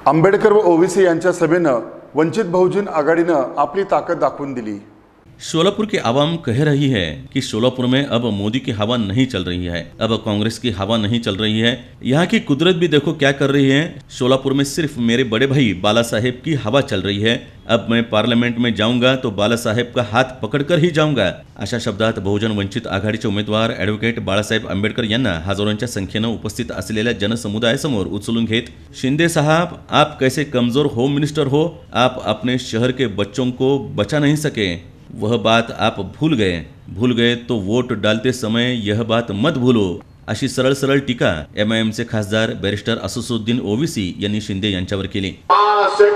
आंबेडकर व ओवीसी यांच्या सभेनं वंचित बहुजन आघाडीनं आपली ताकद दाखवून दिली। शोलापुर की आवाम कह रही है कि शोलापुर में अब मोदी की हवा नहीं चल रही है, अब कांग्रेस की हवा नहीं चल रही है। यहाँ की कुदरत भी देखो क्या कर रही है। शोलापुर में सिर्फ मेरे बड़े भाई बाला साहेब की हवा चल रही है। अब मैं पार्लियामेंट में जाऊंगा तो बाला साहेब का हात पकडकर ही जाऊंगा। अशा शब्दात बहुजन वंचित आघाडीचे उमेदवार ॲडव्होकेट बाळासाहेब आंबेडकर यांना हजारोंच्या संख्येनं उपस्थित असलेल्या जनसमुदायासमोर उचलून घेत, शिंदे साहब आप कैसे कमजोर होम मिनिस्टर हो, आप अपने शहर के बच्चों को बचा नहीं सके, वह बात आप भूल गए तो वोट डालते समय यह बात मत भूलो, अशी सरळ सरळ टीका एमआयएमचे खासदार बैरिस्टर असदुद्दीन ओवीसी यांनी शिंदे यांच्यावर केली।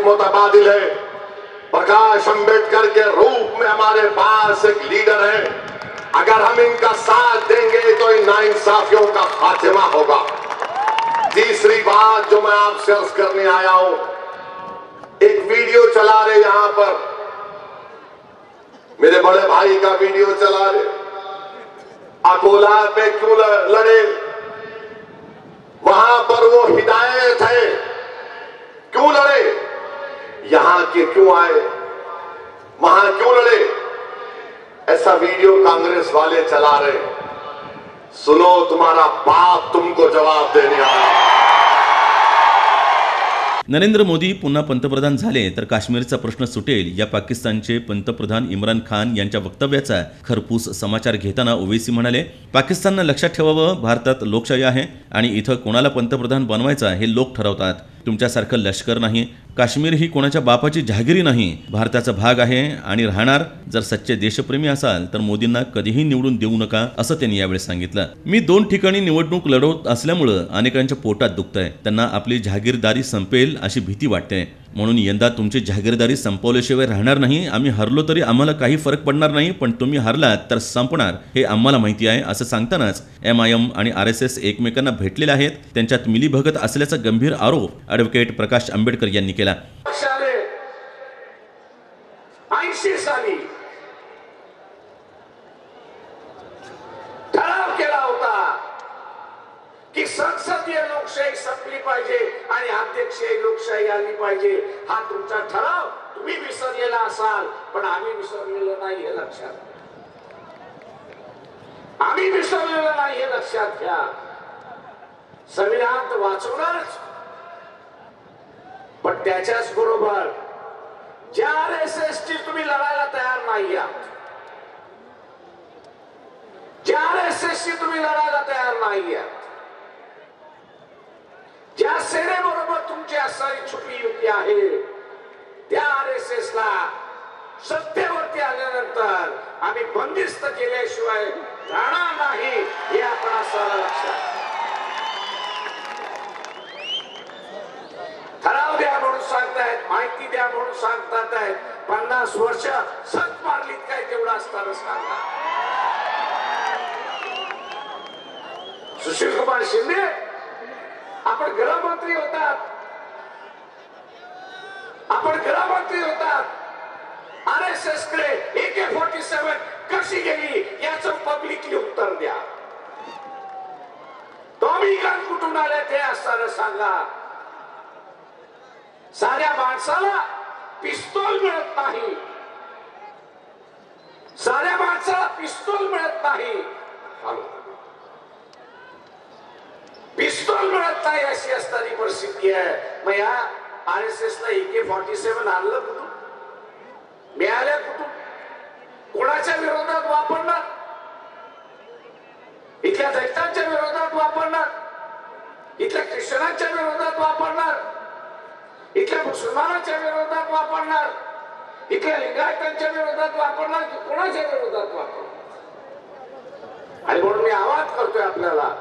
मुतबादिल है, प्रकाश अंबेडकर के रूप में हमारे पास एक लीडर है। अगर हम इनका साथ देंगे तो इन नाइंसाफियों का खात्मा होगा। तीसरी बात जो मैं आपसे अर्ज करने आया हूं, एक वीडियो चला रहे यहां पर, मेरे बड़े भाई का वीडियो चला रहे, अकोला पे क्यों लड़े, वहां पर वो हिदायत है, क्यों लड़े, यहां के क्यों आए, वहां क्यों लड़े, ऐसा वीडियो कांग्रेस वाले चला रहे। सुनो, तुम्हारा बाप तुमको जवाब देने आया। नरेंद्र मोदी पुन्हा पंतप्रधान झाले तर काश्मीरचा प्रश्न सुटेल या पाकिस्तानचे पंतप्रधान इम्रान खान यांच्या वक्तव्याचा खरपूस समाचार घेताना ओवेसी म्हणाले, पाकिस्ताननं लक्षात ठेवावं, भारतात लोकशाही आहे आणि इथं कोणाला पंतप्रधान बनवायचा हे लोक ठरवतात। तुमच्यासारखं लष्कर नाही, काश्मीर ही कोणाच्या बापाची जहागिरी नाही, भारताचा भाग आहे आणि राहणार। जर सच्चे देशप्रेमी असाल तर मोदींना कधीही निवडून देऊ नका, असं त्यांनी यावेळी सांगितलं। मी 2 ठिकाणी निवडणूक लढवत असल्यामुळे अनेकांच्या पोटात दुखतंय, त्यांना आपली जहागीरदारी संपेल अशी भीती वाटते, म्हणून यंदा तुमची जहागीरदारी संपवल्याशिवाय राहणार नाही। आम्ही हरलो तरी आम्हाला काही फरक पडणार नाही, पण तुम्ही हरलात तर संपणार हे आम्हाला माहिती आहे, असं सांगतानाच एमआयएम आणि आरएसएस एकमेकांना भेटलेले आहेत, त्यांच्यात मिलीभगत असल्याचा गंभीर आरोप ॲडव्होकेट प्रकाश आंबेडकर यांनी केला। 80 साली ठराव केला होता की संसदीय लोकशाही संपली पाहिजे आणि अध्यक्षीय लोकशाही आली पाहिजे। हा तुमचा ठराव तुम्ही विसरलेला असाल, पण आम्ही विसरलेलो नाही हे लक्षात, आम्ही विसरलेलो नाही हे लक्षात घ्या। संविधान वाचवणारच, पण त्याच्याच बरोबर ज्या आरएसएस ची तुम्ही लढायला तयार नाही आहात, ज्या आरएसएस ची तुम्ही लढायला तयार नाही आहात, ज्या सेनेबरोबर तुमची असणारी छुपी युती आहे, त्या आरएसएस ला सत्तेवरती आल्यानंतर आम्ही बंदिस्त केल्याशिवाय राहणार नाही हे आपण असं लक्षात। ठराव द्या म्हणून सांगतायत, माहिती द्या म्हणून सांगतात, 50 वर्ष सत मारलीत काय तेवढा असताना सांगा। सुशील कुमार शिंदे आपण गृहमंत्री होतात, आपण गृहमंत्री होतात, आरएसएस कडे AK-47 कशी गेली याचं पब्लिकली उत्तर द्या। तुम्ही गण कुठून आले ते असताना सांगा। साऱ्या माणसाला पिस्तूल मिळत नाही, साऱ्या माणसाला पिस्तूल मिळत नाही, पिस्तूल मिळत नाही अशी असणारी परिस्थिती आहे। मग या आरएसएस ला AK-47 आणलं कुठून, मिळाल्या कुठून, कोणाच्या विरोधात वापरणार, इथल्या दैत्यांच्या विरोधात वापरणार, इथल्या ख्रिश्चनांच्या विरोधात वापरणार, इथल्या मुसलमानांच्या विरोधात वापरणार, इथल्या लिंगायतांच्या विरोधात वापरणार, की कोणाच्या विरोधात वापरणार। आणि म्हणून मी आवाज करतोय आपल्याला,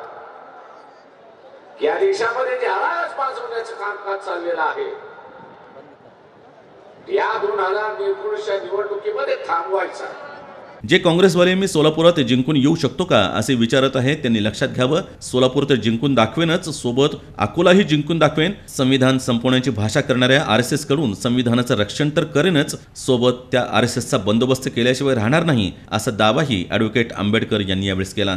या देशामध्ये जे हराज माजवण्याचं कामकाज चाललेलं आहे, या 2019च्या निवडणुकीमध्ये थांबवायचं। जे काँग्रेसवाले मी सोलापुरात जिंकून येऊ शकतो का असे विचारत आहेत, त्यांनी लक्षात घ्यावं, सोलापूर तर जिंकून दाखवेनच, सोबत अकोलाही जिंकून दाखवेन। संविधान संपवण्याची भाषा करणाऱ्या आरएसएस कडून संविधानाचं रक्षण तर करेनच, सोबत त्या आरएसएसचा बंदोबस्त केल्याशिवाय राहणार नाही, असा दावाही ॲडव्होकेट आंबेडकर यांनी यावेळी केला।